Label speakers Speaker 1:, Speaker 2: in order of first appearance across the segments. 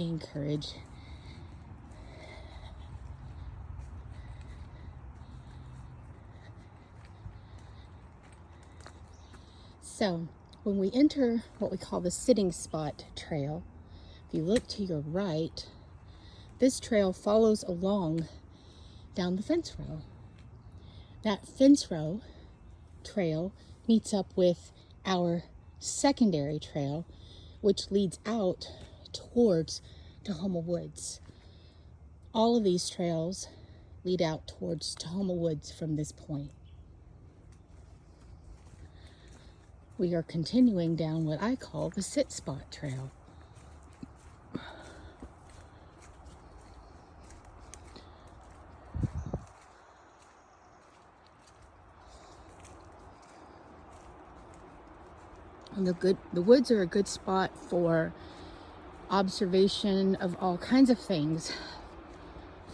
Speaker 1: encourage. So when we enter what we call the sitting spot trail, if you look to your right, this trail follows along down the fence row. That fence row trail meets up with our secondary trail, which leads out towards Tahoma Woods. All of these trails lead out towards Tahoma Woods from this point. We are continuing down what I call the sit spot trail. And the woods are a good spot for observation of all kinds of things.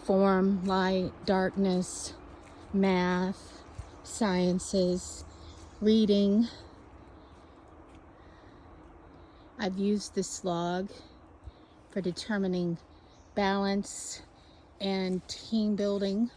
Speaker 1: Form, light, darkness, math, sciences, reading. I've used this log for determining balance and team building.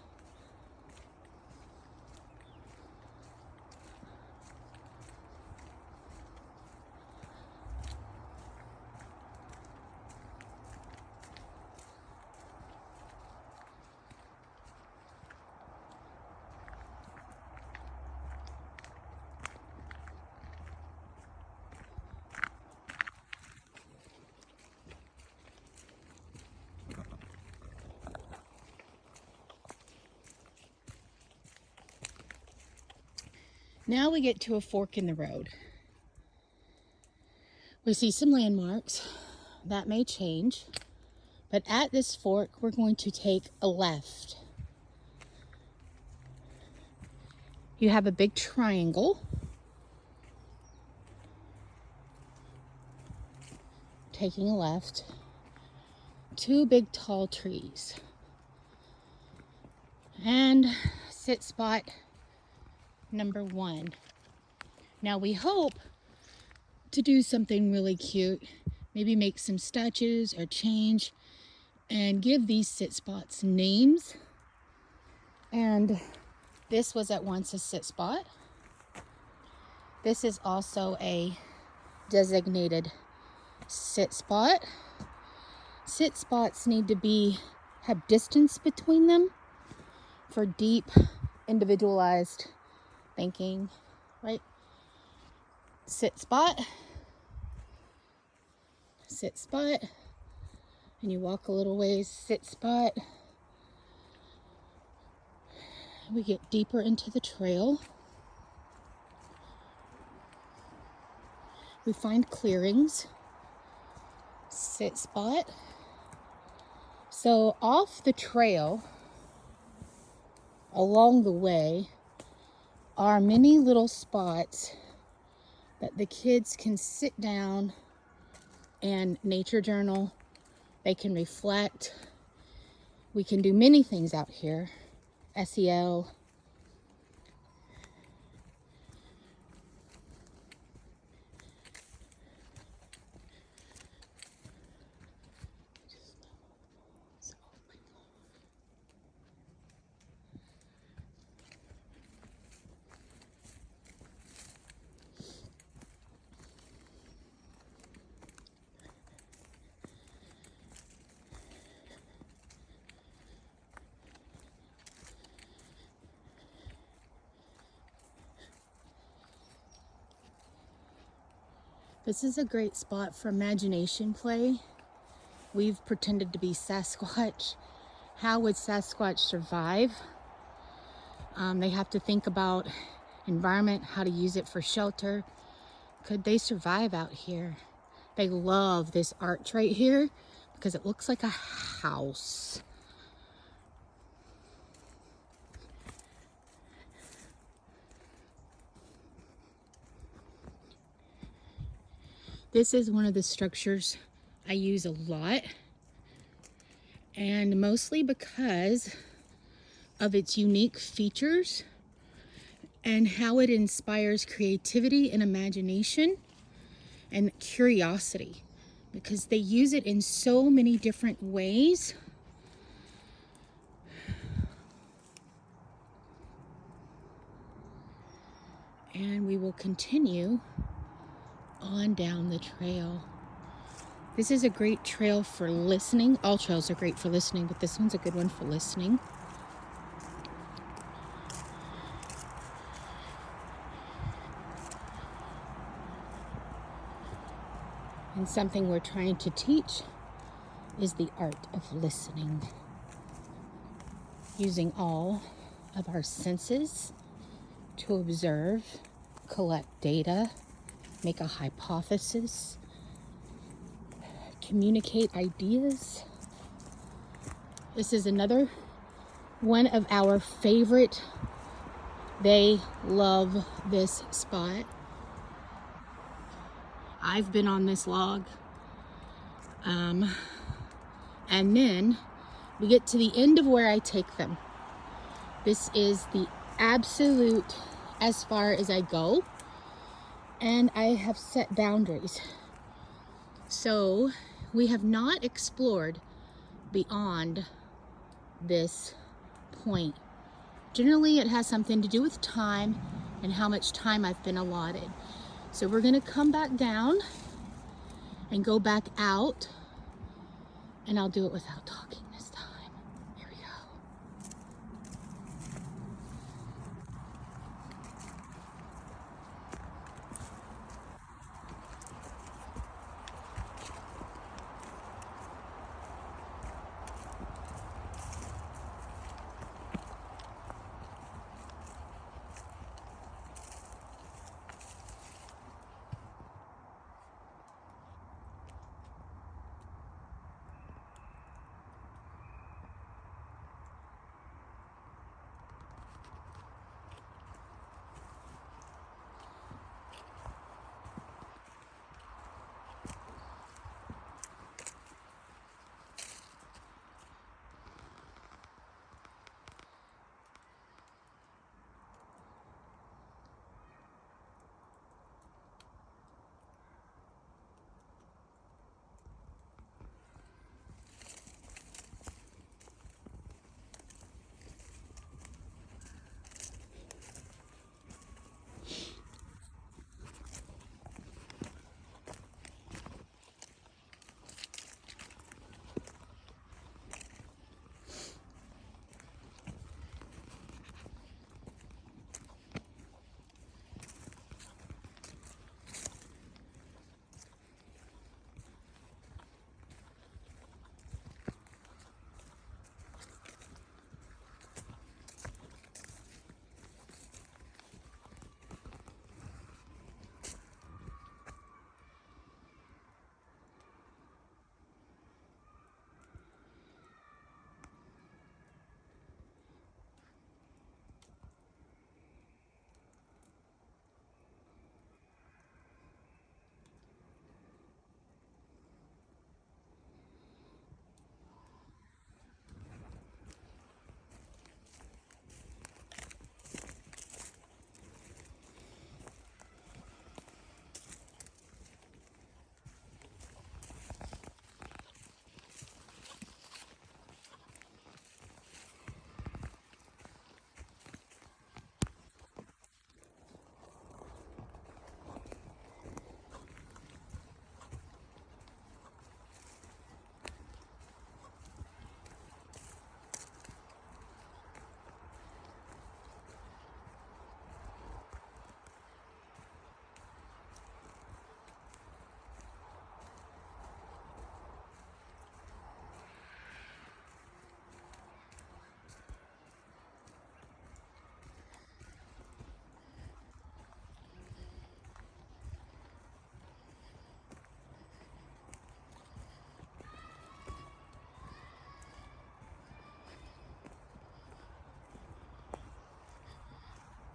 Speaker 1: Now we get to a fork in the road. We see some landmarks. That may change, but at this fork, we're going to take a left. You have a big triangle. Taking a left. Two big tall trees. And sit spot number 1. Now we hope to do something really cute, maybe make some statues or change and give these sit spots names. And this was at once a sit spot. This is also a designated sit spot. Sit spots need to have distance between them for deep, individualized thinking, right? Sit spot, and you walk a little ways, sit spot. We get deeper into the trail. We find clearings, sit spot. So off the trail, along the way, are many little spots that the kids can sit down and nature journal. They can reflect. We can do many things out here. SEL. This is a great spot for imagination play. We've pretended to be Sasquatch. How would Sasquatch survive? They have to think about environment, how to use it for shelter. Could they survive out here? They love this arch right here because it looks like a house. This is one of the structures I use a lot, and mostly because of its unique features and how it inspires creativity and imagination and curiosity. because they use it in so many different ways. And we will continue on down the trail. This is a great trail for listening. All trails are great for listening, but this one's a good one for listening. And something we're trying to teach is the art of listening. Using all of our senses to observe, collect data, make a hypothesis, communicate ideas. This is another one of our favorite. They love this spot. I've been on this log. And then we get to the end of where I take them. This is the absolute as far as I go. And I have set boundaries. So we have not explored beyond this point. Generally, it has something to do with time and how much time I've been allotted. So we're gonna come back down and go back out, and I'll do it without talking this time. Here we go.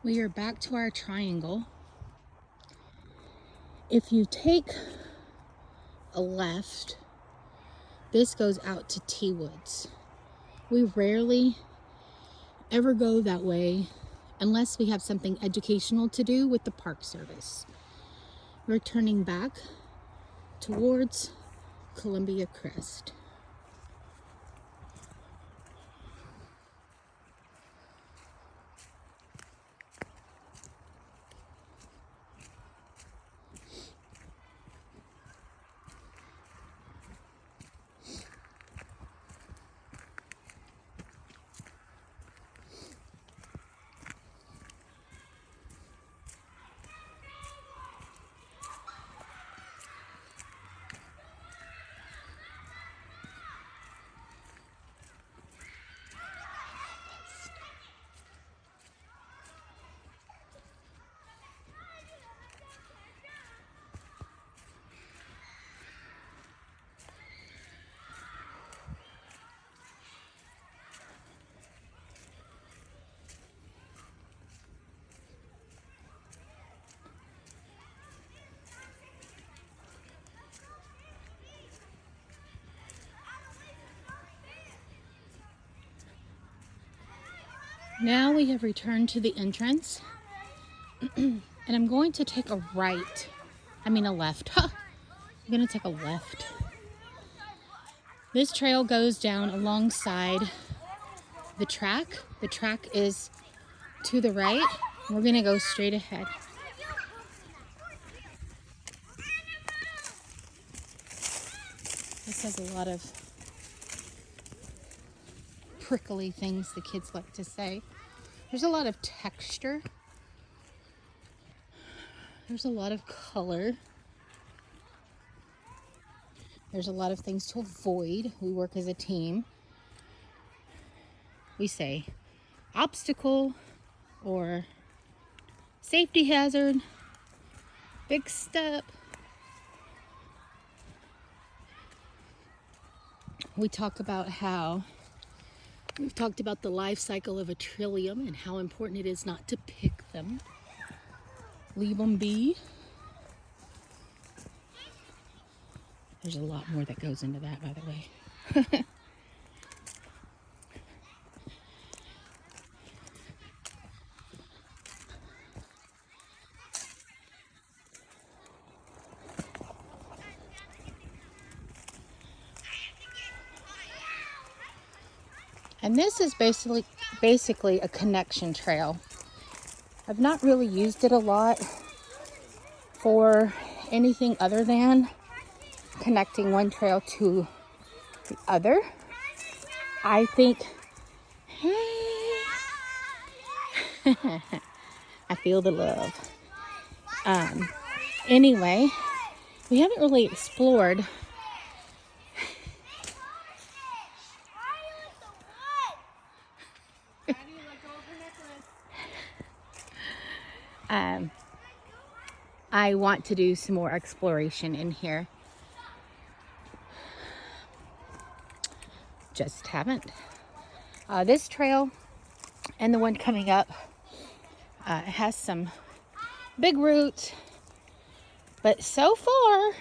Speaker 1: We are back to our triangle. If you take a left, this goes out to T Woods. We rarely ever go that way unless we have something educational to do with the Park Service. We're turning back towards Columbia crest. Now we have returned to the entrance, and I'm going to take a right. I mean a left. I'm going to take a left. This trail goes down alongside the track. The track is to the right. We're going to go straight ahead. This has a lot of prickly things the kids like to say. There's a lot of texture. There's a lot of color. There's a lot of things to avoid. We work as a team. We say obstacle or safety hazard, big step. We talk about how we've talked about the life cycle of a trillium and how important it is not to pick them. Leave them be. There's a lot more that goes into that, by the way. And this is basically a connection trail. I've not really used it a lot for anything other than connecting one trail to the other. I think, I feel the love. Anyway, we haven't really explored I want to do some more exploration in here. Just haven't. This trail and the one coming up has some big roots, but so far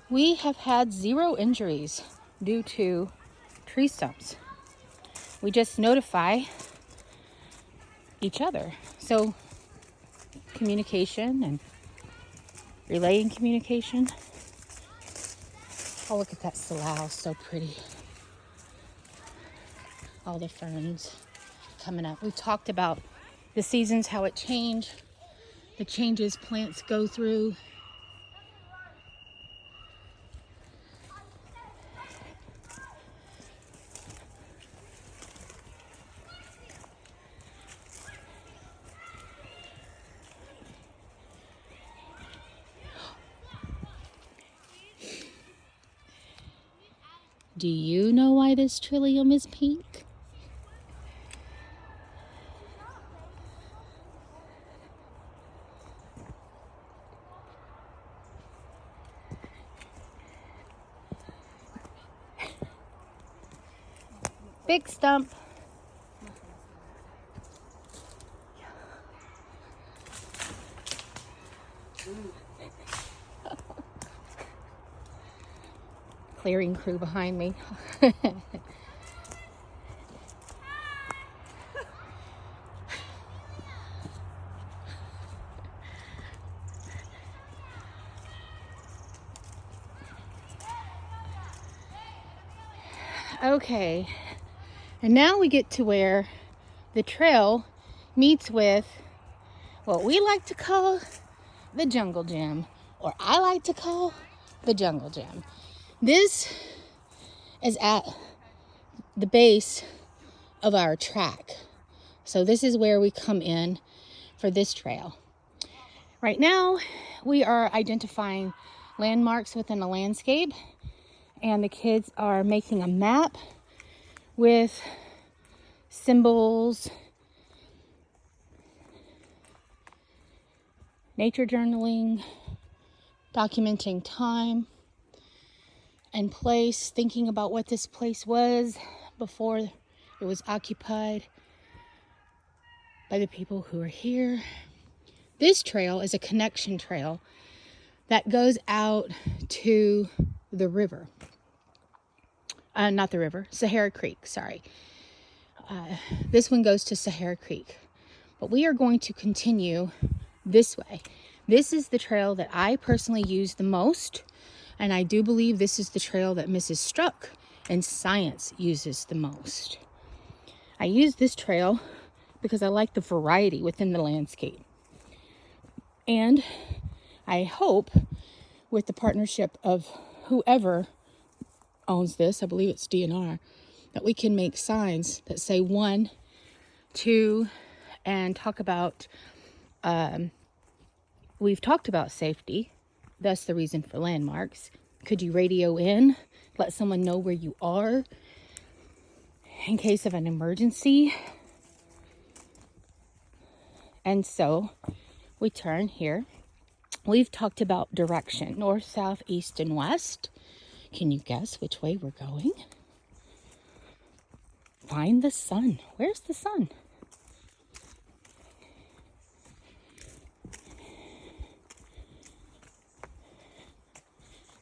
Speaker 1: we have had 0 injuries due to tree stumps. We just notify each other. So communication and relaying communication. Oh, look at that salal, so pretty. All the ferns coming up. We talked about the seasons, how it changed, the changes plants go through. Do you know why this trillium is pink? Big stump. Clearing crew behind me. Okay, and now we get to where the trail meets with what we like to call the jungle gym, or I like to call the jungle gym. This is at the base of our track. So this is where we come in for this trail. Right now, we are identifying landmarks within a landscape, and the kids are making a map with symbols, nature journaling, documenting time and place, thinking about what this place was before it was occupied by the people who are here. This trail is a connection trail that goes out to the river. Not the river, Sahara Creek, sorry. This one goes to Sahara Creek. But we are going to continue this way. This is the trail that I personally use the most, and I do believe this is the trail that Mrs. Struck and Science uses the most. I use this trail because I like the variety within the landscape. And I hope with the partnership of whoever owns this, I believe it's DNR, that we can make signs that say 1, 2, and talk about, we've talked about safety, thus the reason for landmarks. Could you radio in, let someone know where you are in case of an emergency? And so we turn here. We've talked about direction, north, south, east, and west. Can you guess which way we're going? Find the sun. Where's the sun?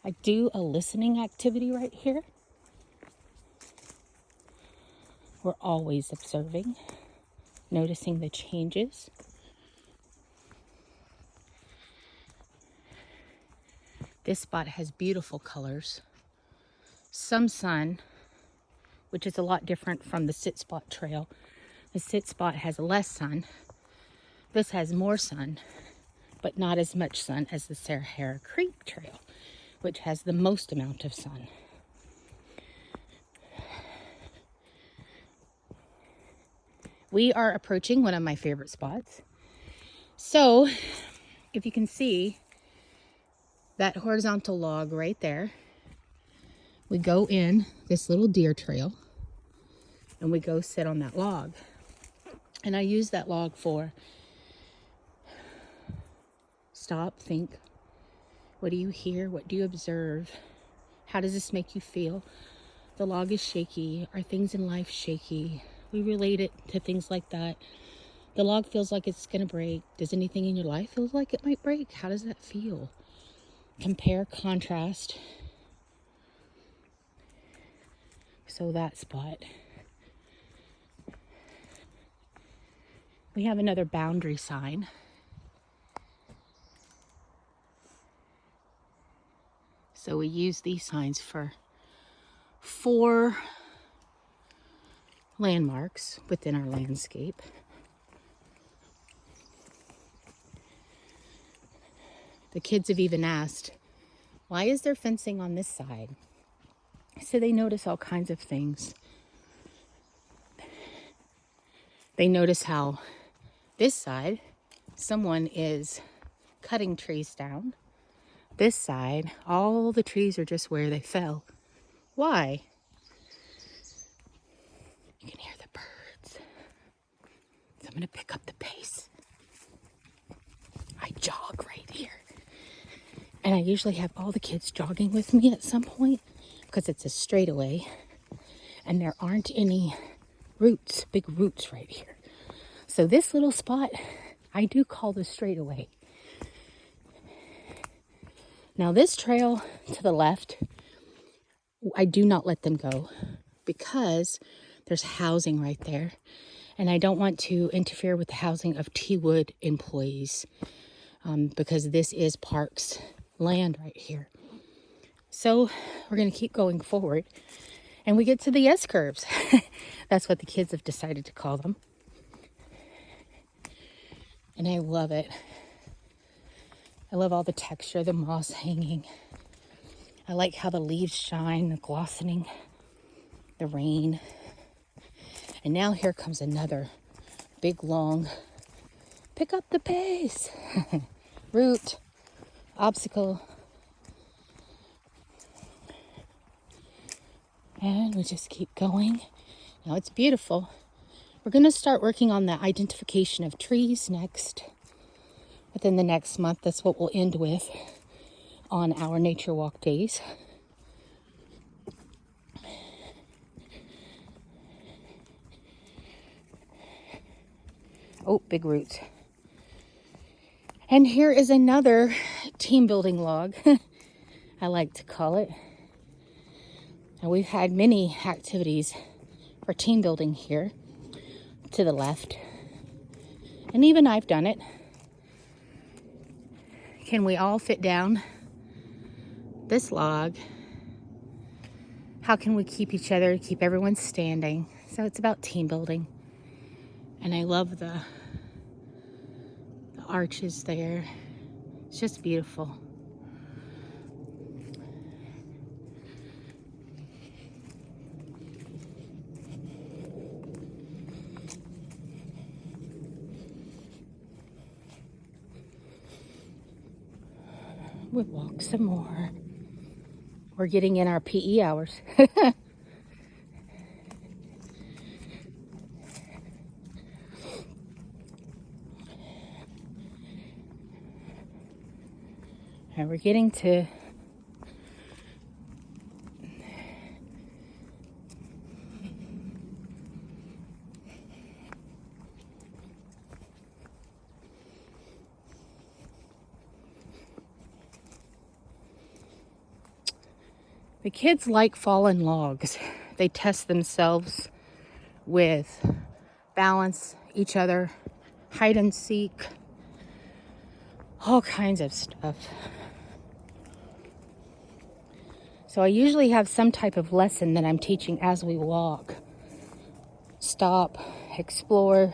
Speaker 1: I do a listening activity right here. We're always observing, noticing the changes. This spot has beautiful colors. Some sun, which is a lot different from the sit spot trail. The sit spot has less sun. This has more sun, but not as much sun as the Sahara Creek trail, which has the most amount of sun. We are approaching one of my favorite spots. So, if you can see that horizontal log right there, we go in this little deer trail and we go sit on that log. And I use that log for stop, think. What do you hear? What do you observe? How does this make you feel? The log is shaky. Are things in life shaky? We relate it to things like that. The log feels like it's going to break. Does anything in your life feel like it might break? How does that feel? Compare, contrast. So that spot. We have another boundary sign. So we use these signs for 4 landmarks within our landscape. The kids have even asked, why is there fencing on this side? So they notice all kinds of things. They notice how this side, someone is cutting trees down. This side, all the trees are just where they fell. Why? You can hear the birds. So I'm going to pick up the pace. I jog right here. And I usually have all the kids jogging with me at some point because it's a straightaway. And there aren't any roots, big roots right here. So this little spot, I do call the straightaway. Now this trail to the left, I do not let them go because there's housing right there. And I don't want to interfere with the housing of T-Wood employees because this is Parks land right here. So we're going to keep going forward. And we get to the S-curves. That's what the kids have decided to call them. And I love it. I love all the texture, the moss hanging. I like how the leaves shine, the glossening, the rain. And now here comes another big, long, pick up the pace. Root, obstacle. And we just keep going. Now it's beautiful. We're going to start working on the identification of trees next. Within the next month, that's what we'll end with on our nature walk days. Oh, big roots. And here is another team building log, I like to call it. And we've had many activities for team building here to the left. And even I've done it. Can we all fit down this log? How can we keep each other, keep everyone standing? So it's about team building. And I love the arches there. It's just beautiful. We'll walk some more. We're getting in our PE hours. And we're getting to the kids like fallen logs. They test themselves with balance, each other, hide and seek, all kinds of stuff. So I usually have some type of lesson that I'm teaching as we walk. Stop, explore,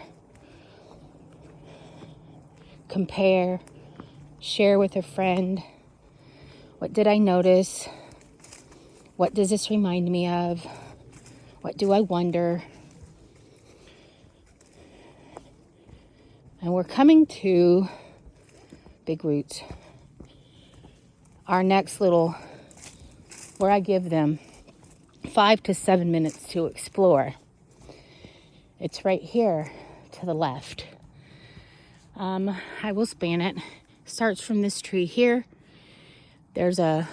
Speaker 1: compare, share with a friend. What did I notice? What does this remind me of? What do I wonder? And we're coming to big roots. Our next little, where I give them 5 to 7 minutes to explore. It's right here to the left. I will span it. Starts from this tree here. There's a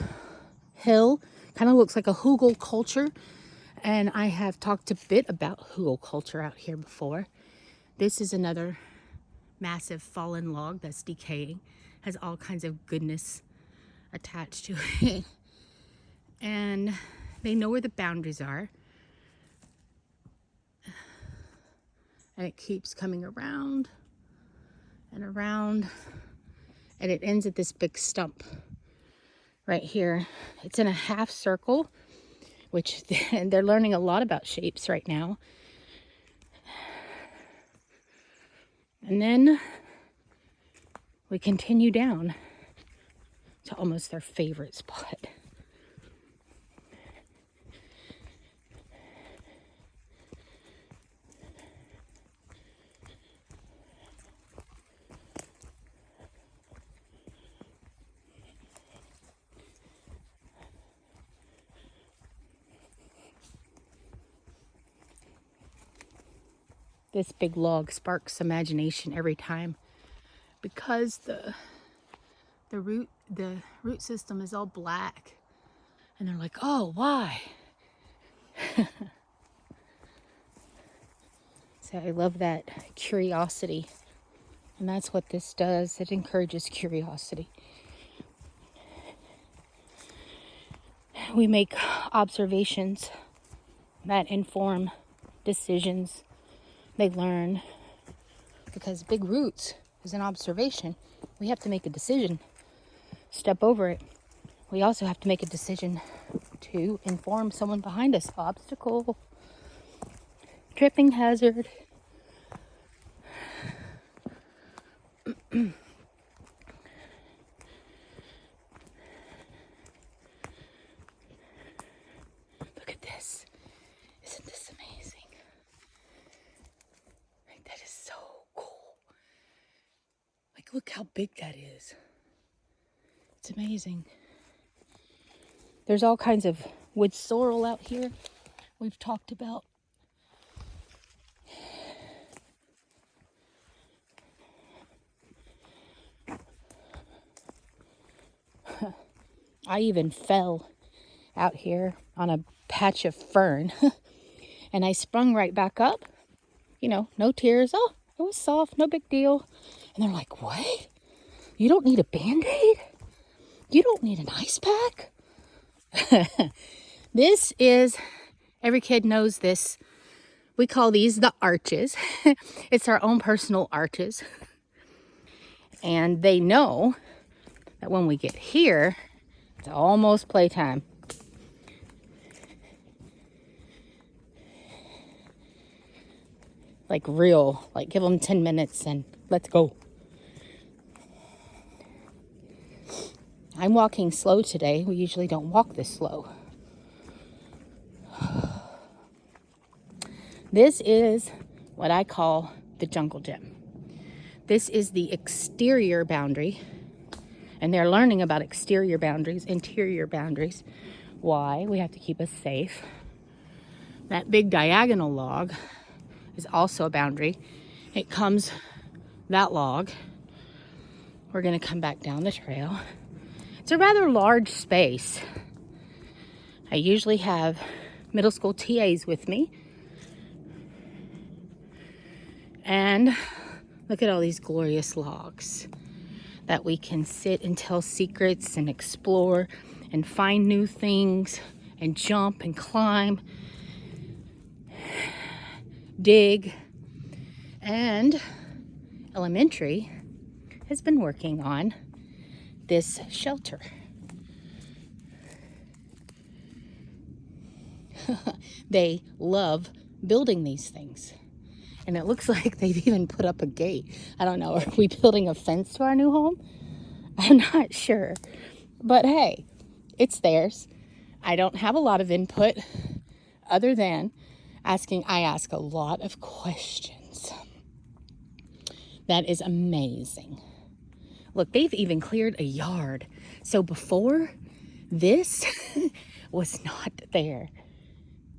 Speaker 1: hill, kind of looks like a hugel culture. And I have talked a bit about hugel culture out here before. This is another massive fallen log that's decaying. Has all kinds of goodness attached to it. And they know where the boundaries are. And it keeps coming around and around. And it ends at this big stump right here. It's in a half circle, which they're learning a lot about shapes right now. And then we continue down to almost their favorite spot. This big log sparks imagination every time because the root system is all black, and they're like, oh, why? So I love that curiosity, and that's what this does. It encourages curiosity. We make observations that inform decisions. They learn, because big roots is an observation. We have to make a decision, step over it. We also have to make a decision to inform someone behind us. Obstacle, tripping hazard. Look at this. Isn't this amazing? Like, that is so cool. Like, look how big that is. It's amazing. There's all kinds of wood sorrel out here we've talked about. I even fell out here on a patch of fern and I sprung right back up. You know, no tears. Oh, it was soft, no big deal. And they're like, what? You don't need a Band-Aid? You don't need an ice pack? This is, every kid knows this. We call these the arches. It's our own personal arches. And they know that when we get here, it's almost playtime. Like real, like give them 10 minutes and let's go. I'm walking slow today. We usually don't walk this slow. This is what I call the jungle gym. This is the exterior boundary. And they're learning about exterior boundaries, interior boundaries. Why? We have to keep us safe. That big diagonal log is also a boundary. It comes, that log, we're gonna come back down the trail. It's a rather large space. I usually have middle school TAs with me. And look at all these glorious logs that we can sit and tell secrets and explore and find new things and jump and climb, dig. And elementary has been working on this shelter. They love building these things. And it looks like they've even put up a gate. I don't know, are we building a fence to our new home? I'm not sure. But hey, it's theirs. I don't have a lot of input other than I ask a lot of questions. That is amazing. Look, they've even cleared a yard. So before, this was not there.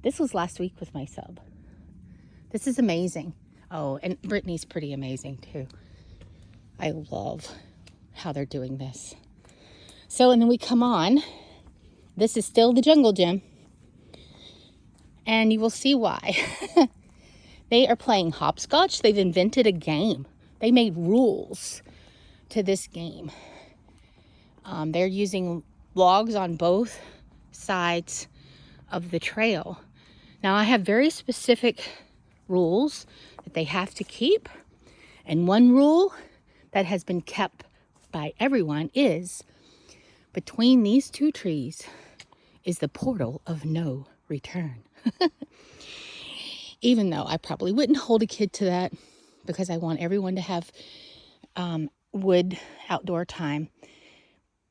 Speaker 1: This was last week with my sub. This is amazing. Oh, and Brittany's pretty amazing too. I love how they're doing this. So, and then we come on. This is still the jungle gym. And you will see why. They are playing hopscotch. They've invented a game. They made rules to this game. They're using logs on both sides of the trail. Now, I have very specific rules that they have to keep. And one rule that has been kept by everyone is between these two trees is the portal of no return. Even though I probably wouldn't hold a kid to that because I want everyone to have wood outdoor time.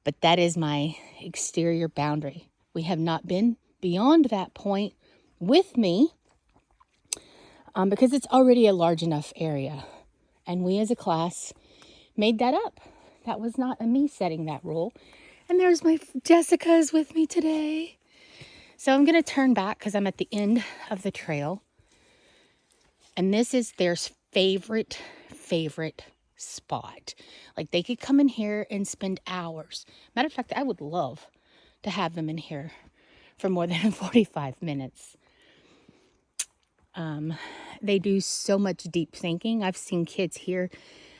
Speaker 1: But that is my exterior boundary. We have not been beyond that point with me because it's already a large enough area. And we as a class made that up. That was not me setting that rule. And there's my Jessica is with me today. So I'm going to turn back because I'm at the end of the trail. And this is their favorite spot. Like they could come in here and spend hours. Matter of fact, I would love to have them in here for more than 45 minutes. They do so much deep thinking. I've seen kids here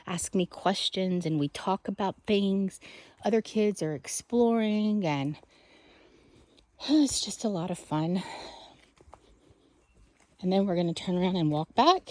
Speaker 1: ask me questions and we talk about things. Other kids are exploring and it's just a lot of fun. And then we're going to turn around and walk back.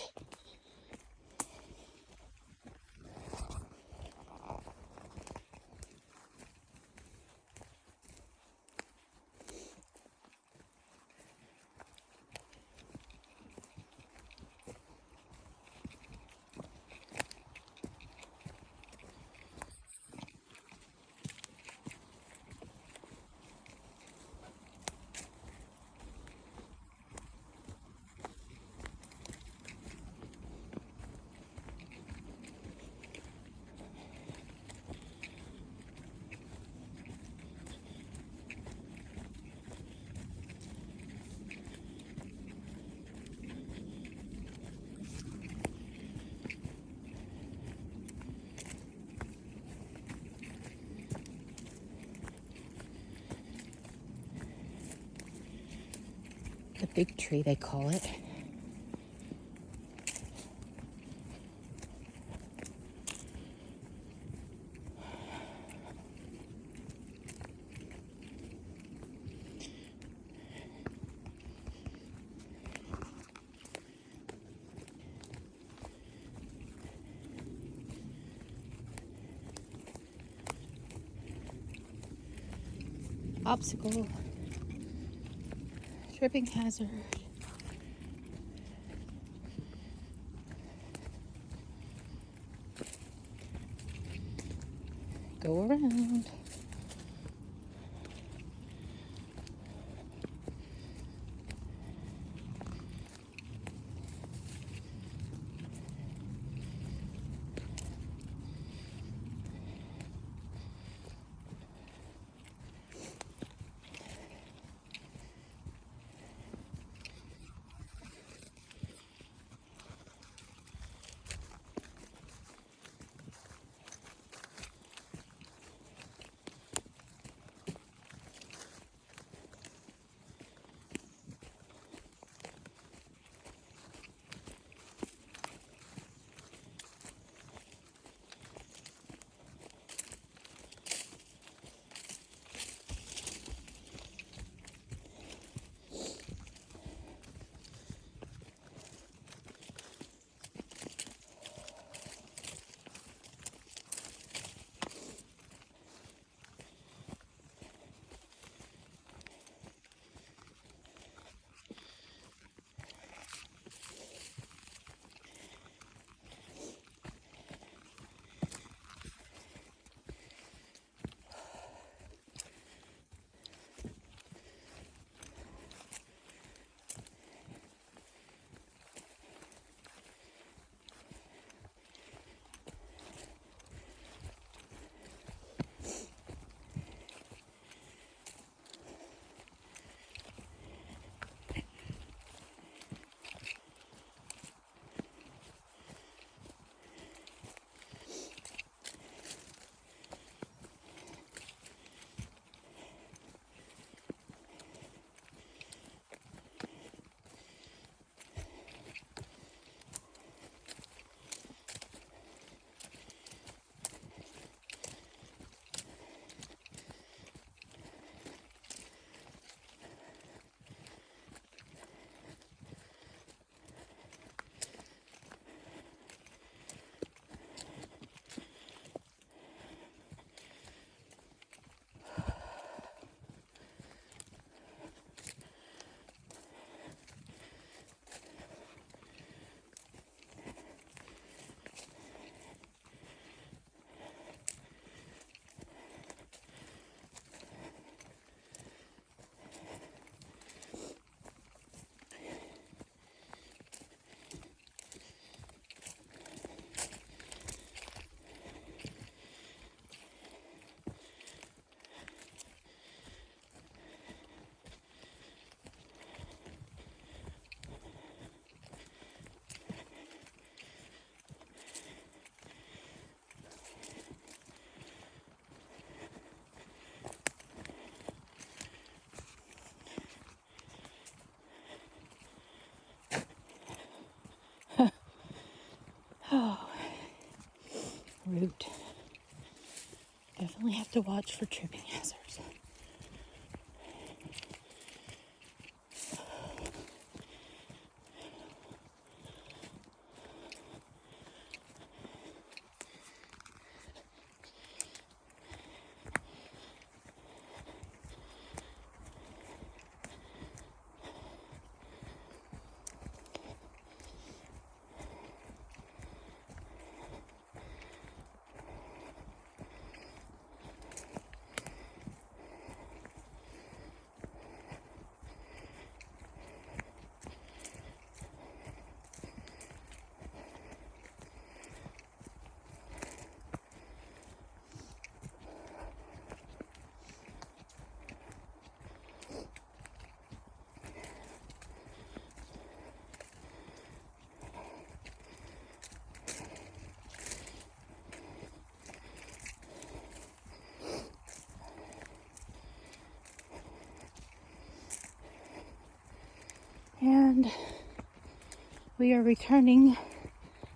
Speaker 1: The big tree, they call it. Obstacle. Tripping hazard. Go around. Oh, root. Definitely have to watch for tripping hazards. And we are returning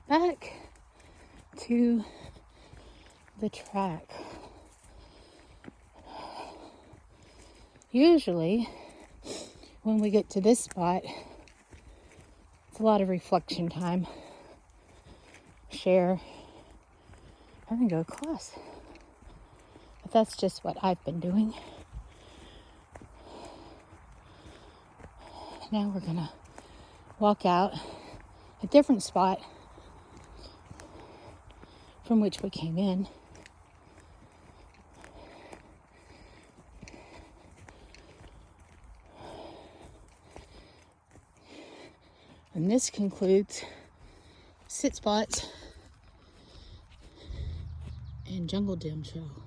Speaker 1: back to the track. Usually, when we get to this spot, it's a lot of reflection time. Share, and then go across. But that's just what I've been doing. Now we're gonna walk out a different spot from which we came in. And this concludes Sit Spots and Jungle Gym Trail.